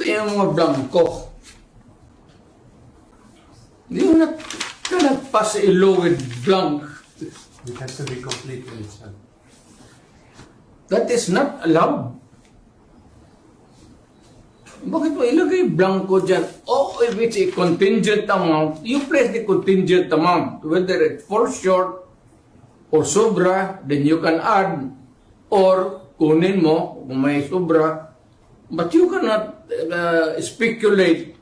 yung mga blanco. You cannot pass a law with blank. It has to be complete in itself. That is not allowed. Bakit mo ilagay blanco dyan? Oh, if it's a contingent amount, you place the contingent amount. Whether it falls short or sobra, then you can add. Or kunin mo kung may sobra. But you cannot speculate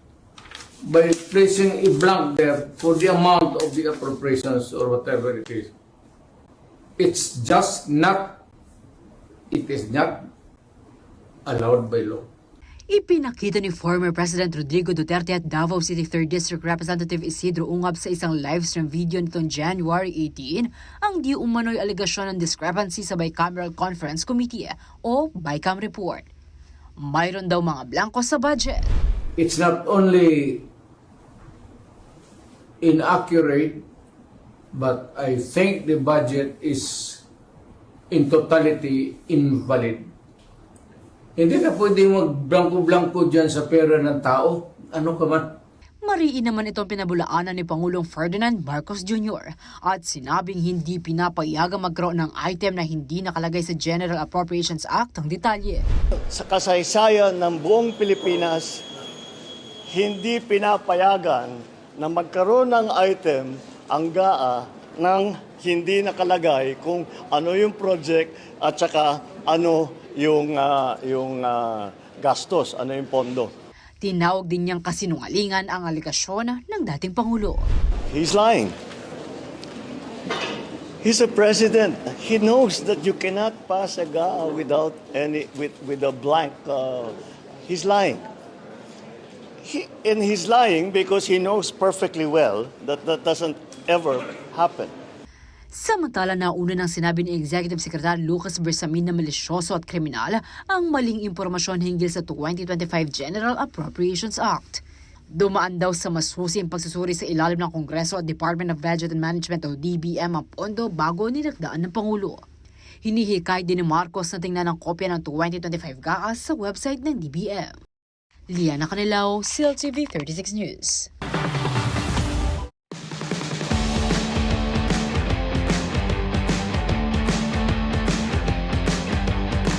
by placing a blank there for the amount of the appropriations or whatever it is. It's just not, it is not allowed by law. Ipinakita ni former President Rodrigo Duterte at Davao City 3rd District Representative Isidro Ungab sa isang livestream video nitong January 18 ang di umano'y alegasyon ng discrepancy sa Bicameral Conference Committee o BICAM report. Mayroon daw mga blanco sa budget. It's not only inaccurate, but I think the budget is in totality invalid. Hindi na pwede mag-blanco-blanco dyan sa pera ng tao. Ano ka man? Mariin naman itong pinabulaanan ni Pangulong Ferdinand Marcos Jr. at sinabing hindi pinapayagang magkaroon ng item na hindi nakalagay sa General Appropriations Act ang detalye. Sa kasaysayan ng buong Pilipinas, hindi pinapayagan na magkaroon ng item ang GAA nang hindi nakalagay kung ano yung project at saka ano yung gastos, ano yung pondo. Tinawag din niyang kasinungalingan ang alegasyon ng dating Pangulo. He's lying. He's a president. He knows that you cannot pass a GAA without with a blank. He's lying. He's lying because he knows perfectly well that that doesn't ever happen. Samantala, nauna nang sinabi ni Executive Secretary Lucas Bersamin na malisyoso at kriminal ang maling impormasyon hinggil sa 2025 General Appropriations Act. Dumaan daw sa masusing pagsusuri sa ilalim ng Kongreso at Department of Budget and Management o DBM ang pondo bago nilagdaan ng Pangulo. Hinihikay din ni Marcos na tingnan ang kopya ng 2025 GAA sa website ng DBM. Liana Canilao, CLTV36 News.